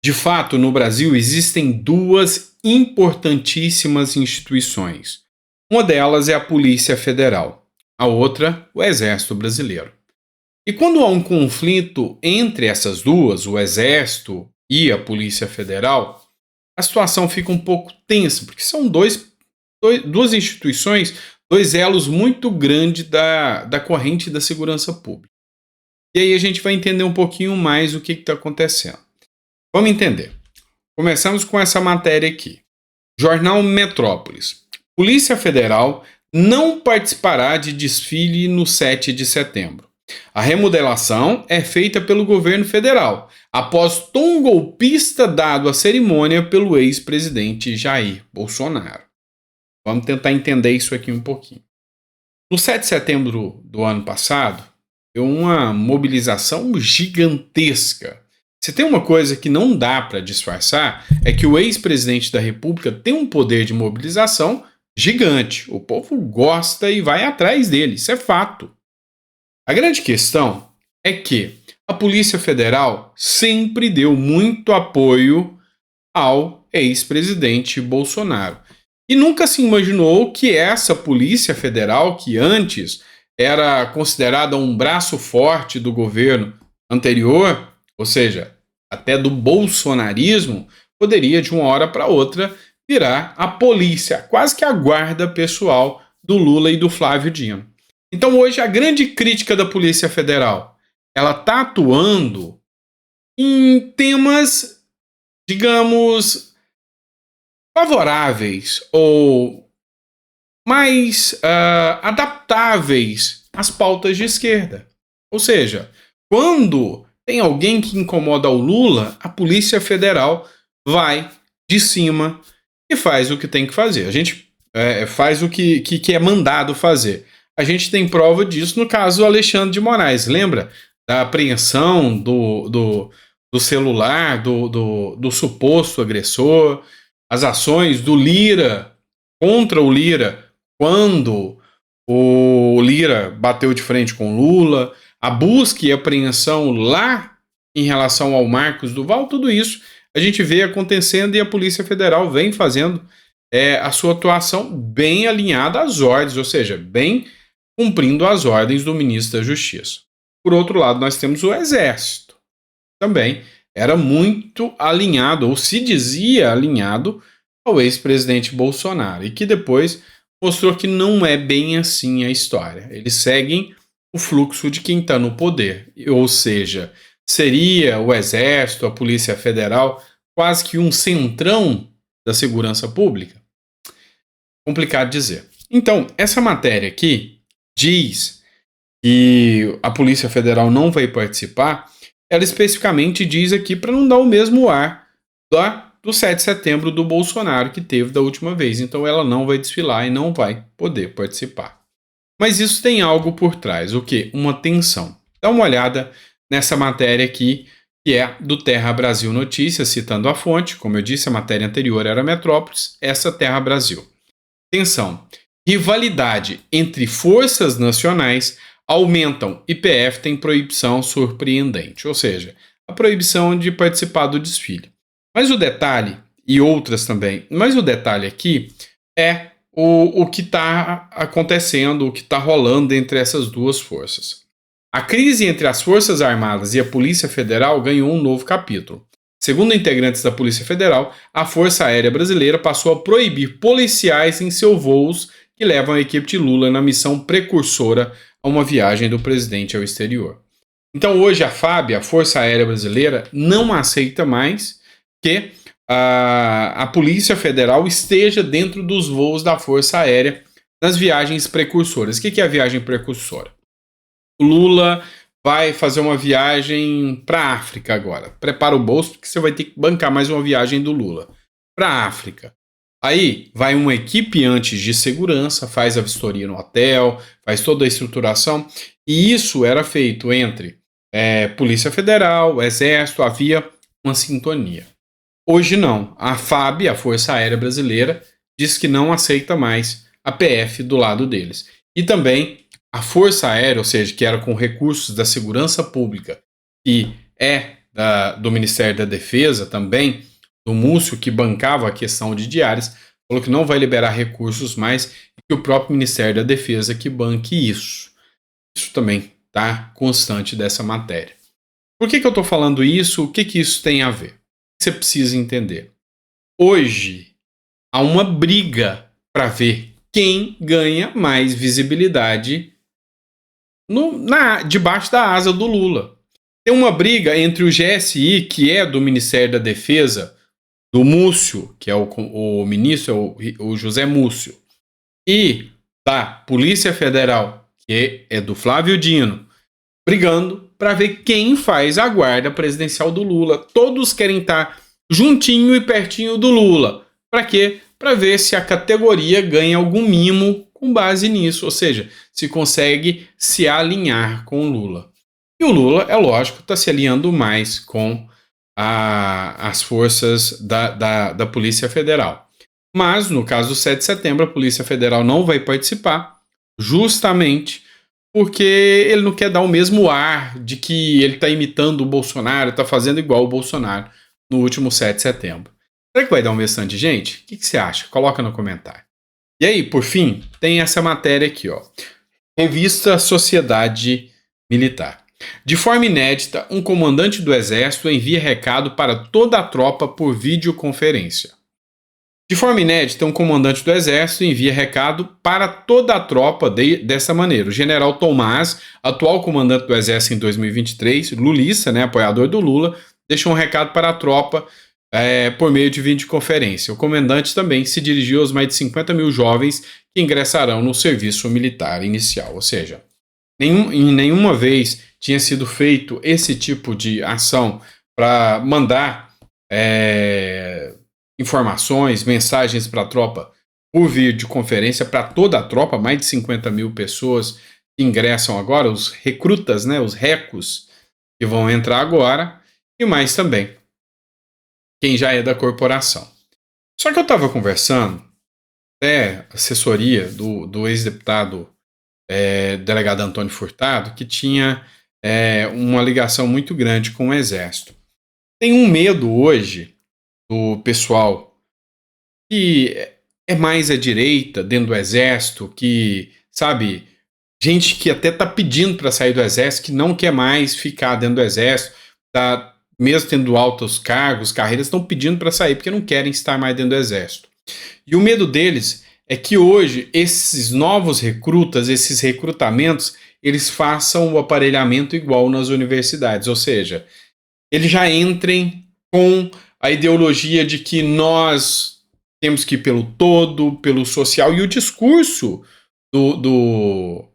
De fato, no Brasil existem duas importantíssimas instituições. Uma delas é a Polícia Federal, a outra, o Exército Brasileiro. E quando há um conflito entre essas duas, o Exército e a Polícia Federal, a situação fica um pouco tensa, porque são duas instituições, dois elos muito grandes da corrente da segurança pública. E aí a gente vai entender um pouquinho mais o que está acontecendo. Vamos entender. Começamos com essa matéria aqui. Jornal Metrópolis. Polícia Federal não participará de desfile no 7 de setembro. A remodelação é feita pelo governo federal, após tom golpista dado à cerimônia pelo ex-presidente Jair Bolsonaro. Vamos tentar entender isso aqui um pouquinho. No 7 de setembro do ano passado, deu uma mobilização gigantesca. Se tem uma coisa que não dá para disfarçar, é que o ex-presidente da República tem um poder de mobilização gigante. O povo gosta e vai atrás dele, isso é fato. A grande questão é que a Polícia Federal sempre deu muito apoio ao ex-presidente Bolsonaro. E nunca se imaginou que essa Polícia Federal, que antes era considerada um braço forte do governo anterior, ou seja, até do bolsonarismo, poderia de uma hora para outra virar a polícia, quase que a guarda pessoal do Lula e do Flávio Dino. Então hoje a grande crítica da Polícia Federal, ela está atuando em temas, digamos, favoráveis ou mais adaptáveis às pautas de esquerda. Ou seja, quando tem alguém que incomoda o Lula, a Polícia Federal vai de cima e faz o que tem que fazer. A gente faz o que é mandado fazer. A gente tem prova disso no caso do Alexandre de Moraes. Lembra da apreensão do celular do suposto agressor, as ações do Lira contra o Lira quando o Lira bateu de frente com o Lula, a busca e apreensão lá em relação ao Marcos Duval, tudo isso a gente vê acontecendo e a Polícia Federal vem fazendo a sua atuação bem alinhada às ordens, ou seja, bem cumprindo as ordens do ministro da Justiça. Por outro lado, nós temos o Exército. Também era muito alinhado, ou se dizia alinhado, ao ex-presidente Bolsonaro, e que depois mostrou que não é bem assim a história. Eles seguem o fluxo de quem está no poder, ou seja, seria o Exército, a Polícia Federal, quase que um centrão da segurança pública? Complicado dizer. Então, essa matéria aqui diz que a Polícia Federal não vai participar, ela especificamente diz aqui para não dar o mesmo ar do 7 de setembro do Bolsonaro que teve da última vez. Então ela não vai desfilar e não vai poder participar. Mas isso tem algo por trás, o quê? Uma tensão. Dá uma olhada nessa matéria aqui, que é do Terra Brasil Notícias, citando a fonte. Como eu disse, a matéria anterior era Metrópolis, essa Terra Brasil. Atenção, rivalidade entre forças nacionais aumentam. IPF tem proibição surpreendente, ou seja, a proibição de participar do desfile. Mas o detalhe, e outras também, mas o detalhe aqui é o que está acontecendo, o que está rolando entre essas duas forças. A crise entre as Forças Armadas e a Polícia Federal ganhou um novo capítulo. Segundo integrantes da Polícia Federal, a Força Aérea Brasileira passou a proibir policiais em seus voos que levam a equipe de Lula na missão precursora a uma viagem do presidente ao exterior. Então hoje a FAB, a Força Aérea Brasileira, não aceita mais que a Polícia Federal esteja dentro dos voos da Força Aérea nas viagens precursoras. O que é a viagem precursora? O Lula vai fazer uma viagem para a África agora. Prepara o bolso, porque você vai ter que bancar mais uma viagem do Lula para a África. Aí vai uma equipe antes de segurança, faz a vistoria no hotel, faz toda a estruturação. E isso era feito entre Polícia Federal, Exército, havia uma sintonia. Hoje não. A FAB, a Força Aérea Brasileira, diz que não aceita mais a PF do lado deles. E também a Força Aérea, ou seja, que era com recursos da segurança pública, que é do Ministério da Defesa também, do Múcio, que bancava a questão de diárias, falou que não vai liberar recursos mais e que o próprio Ministério da Defesa que banque isso. Isso também está constante dessa matéria. Por que eu estou falando isso? O que isso tem a ver? Você precisa entender. Hoje, há uma briga para ver quem ganha mais visibilidade debaixo da asa do Lula. Tem uma briga entre o GSI, que é do Ministério da Defesa, do Múcio, que é o ministro, o José Múcio, e da Polícia Federal, que é do Flávio Dino, brigando para ver quem faz a guarda presidencial do Lula. Todos querem estar juntinho e pertinho do Lula. Para quê? Para ver se a categoria ganha algum mimo com base nisso, ou seja, se consegue se alinhar com o Lula. E o Lula, é lógico, está se alinhando mais com as forças da Polícia Federal. Mas, no caso do 7 de setembro, a Polícia Federal não vai participar, justamente porque ele não quer dar o mesmo ar de que ele está imitando o Bolsonaro, está fazendo igual o Bolsonaro no último 7 de setembro. Será que vai dar um bastante gente? O que você acha? Coloca no comentário. E aí, por fim, tem essa matéria aqui, ó. Revista Sociedade Militar. De forma inédita, um comandante do Exército envia recado para toda a tropa por videoconferência. De forma inédita, um comandante do Exército envia recado para toda a tropa dessa maneira. O general Tomás, atual comandante do Exército em 2023, lulista, né, apoiador do Lula, deixou um recado para a tropa por meio de videoconferência. O comandante também se dirigiu aos mais de 50 mil jovens que ingressarão no serviço militar inicial. Ou seja, em nenhuma vez tinha sido feito esse tipo de ação para mandar informações, mensagens para a tropa por videoconferência, para toda a tropa, mais de 50 mil pessoas que ingressam agora, os recrutas, né, os recos que vão entrar agora, e mais também quem já é da corporação. Só que eu estava conversando, assessoria do ex-deputado delegado Antônio Furtado, que tinha uma ligação muito grande com o Exército. Tem um medo hoje do pessoal que é mais à direita dentro do Exército, que, sabe, gente que até está pedindo para sair do Exército, que não quer mais ficar dentro do Exército, tá, mesmo tendo altos cargos, carreiras, estão pedindo para sair porque não querem estar mais dentro do Exército. E o medo deles é que hoje esses novos recrutas, esses recrutamentos, eles façam o aparelhamento igual nas universidades, ou seja, eles já entrem com a ideologia de que nós temos que ir pelo todo, pelo social, e o discurso do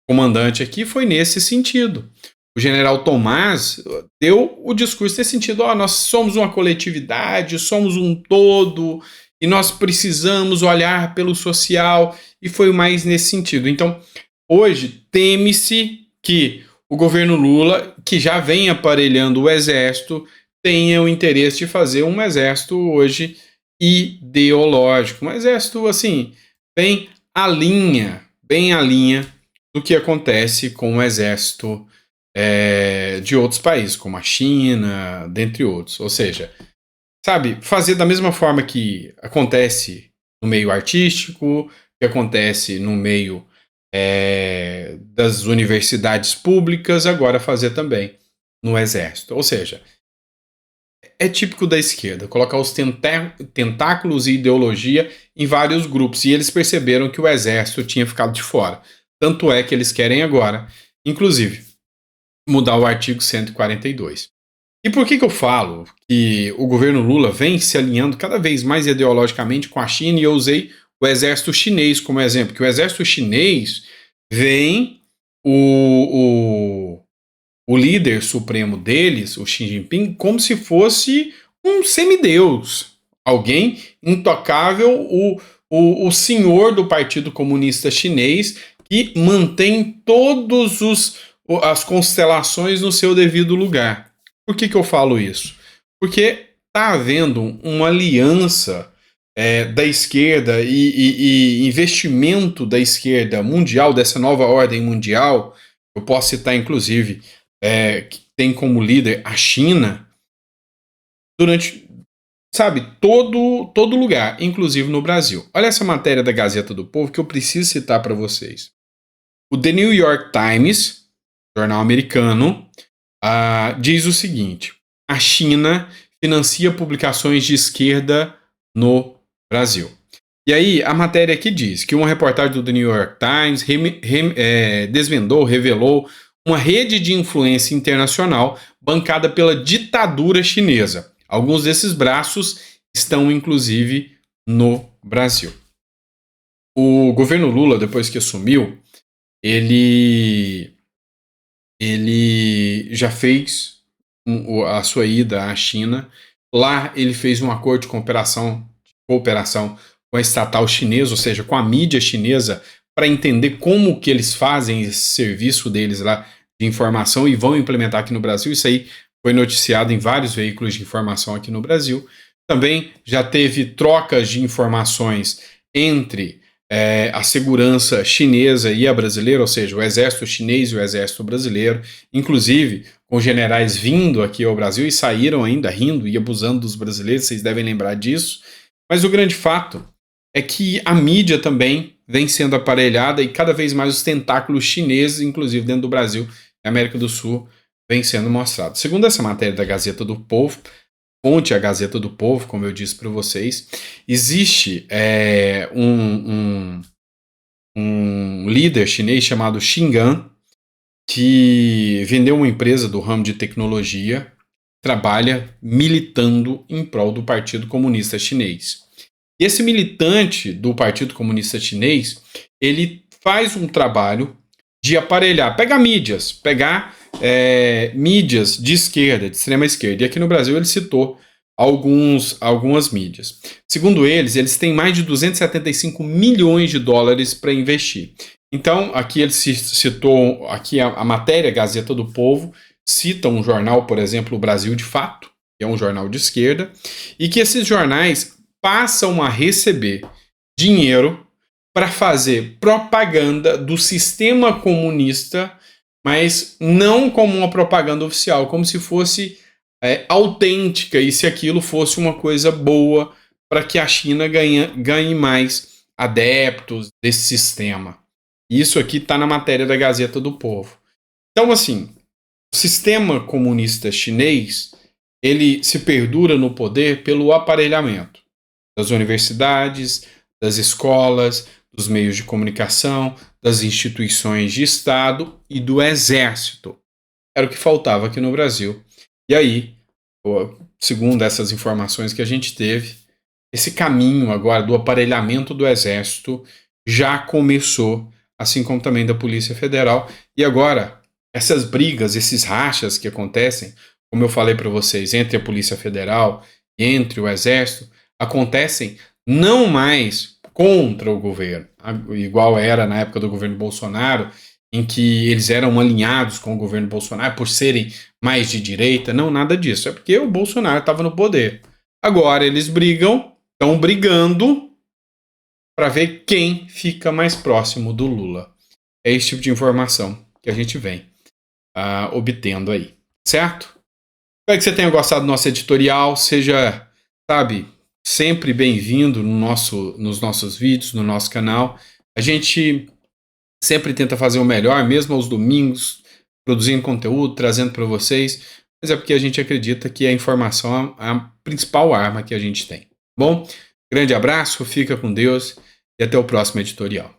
comandante aqui foi nesse sentido. O general Tomás deu o discurso nesse sentido: nós somos uma coletividade, somos um todo, e nós precisamos olhar pelo social, e foi mais nesse sentido. Então, hoje, teme-se que o governo Lula, que já vem aparelhando o Exército, tenha o interesse de fazer um Exército hoje ideológico. Um Exército, assim, bem à linha do que acontece com o Exército de outros países, como a China, dentre outros. Ou seja, sabe, fazer da mesma forma que acontece no meio artístico, que acontece no meio das universidades públicas, agora fazer também no Exército. Ou seja, é típico da esquerda colocar os tentáculos e ideologia em vários grupos, e eles perceberam que o Exército tinha ficado de fora. Tanto é que eles querem agora, inclusive, mudar o artigo 142. E por que eu falo que o governo Lula vem se alinhando cada vez mais ideologicamente com a China? E eu usei o exército chinês como exemplo, que o exército chinês vem o líder supremo deles, o Xi Jinping, como se fosse um semideus, alguém intocável, o senhor do Partido Comunista Chinês, que mantém todas as constelações no seu devido lugar. Por que eu falo isso? Porque está havendo uma aliança da esquerda e investimento da esquerda mundial, dessa nova ordem mundial. Eu posso citar, inclusive, que tem como líder a China, durante, sabe, todo lugar, inclusive no Brasil. Olha essa matéria da Gazeta do Povo que eu preciso citar para vocês. O The New York Times, jornal americano, diz o seguinte: a China financia publicações de esquerda no Brasil. E aí, a matéria aqui diz que uma reportagem do The New York Times revelou uma rede de influência internacional bancada pela ditadura chinesa. Alguns desses braços estão, inclusive, no Brasil. O governo Lula, depois que assumiu, ele já fez a sua ida à China. Lá ele fez um acordo de cooperação com a estatal chinesa, ou seja, com a mídia chinesa, para entender como que eles fazem esse serviço deles lá de informação e vão implementar aqui no Brasil. Isso aí foi noticiado em vários veículos de informação aqui no Brasil. Também já teve trocas de informações entre a segurança chinesa e a brasileira, ou seja, o exército chinês e o exército brasileiro, inclusive com generais vindo aqui ao Brasil e saíram ainda rindo e abusando dos brasileiros, vocês devem lembrar disso. Mas o grande fato é que a mídia também vem sendo aparelhada e cada vez mais os tentáculos chineses, inclusive dentro do Brasil e América do Sul, vem sendo mostrados. Segundo essa matéria da Gazeta do Povo, fonte a Gazeta do Povo, como eu disse para vocês, existe um líder chinês chamado Xingan, que vendeu uma empresa do ramo de tecnologia, trabalha militando em prol do Partido Comunista Chinês. E esse militante do Partido Comunista Chinês, ele faz um trabalho de aparelhar, pegar mídias de esquerda, de extrema esquerda. E aqui no Brasil ele citou algumas mídias. Segundo eles têm mais de 275 milhões de dólares para investir. Então, aqui ele citou, aqui a matéria Gazeta do Povo, cita um jornal, por exemplo, o Brasil de Fato, que é um jornal de esquerda, e que esses jornais passam a receber dinheiro para fazer propaganda do sistema comunista, mas não como uma propaganda oficial, como se fosse autêntica e se aquilo fosse uma coisa boa para que a China ganhe mais adeptos desse sistema. Isso aqui está na matéria da Gazeta do Povo. Então, assim, o sistema comunista chinês, ele se perdura no poder pelo aparelhamento das universidades, das escolas, dos meios de comunicação, das instituições de Estado e do exército. Era o que faltava aqui no Brasil. E aí, segundo essas informações que a gente teve, esse caminho agora do aparelhamento do exército já começou, assim como também da Polícia Federal. E agora, essas brigas, esses rachas que acontecem, como eu falei para vocês, entre a Polícia Federal e entre o Exército, acontecem não mais contra o governo, igual era na época do governo Bolsonaro, em que eles eram alinhados com o governo Bolsonaro por serem mais de direita. Não, nada disso. É porque o Bolsonaro estava no poder. Agora eles estão brigando para ver quem fica mais próximo do Lula. É esse tipo de informação que a gente vem obtendo aí, certo? Espero que você tenha gostado do nosso editorial. Seja, sempre bem-vindo nos nossos vídeos, no nosso canal. A gente sempre tenta fazer o melhor, mesmo aos domingos, produzindo conteúdo, trazendo para vocês, mas é porque a gente acredita que a informação é a principal arma que a gente tem. Bom, grande abraço, fica com Deus e até o próximo editorial.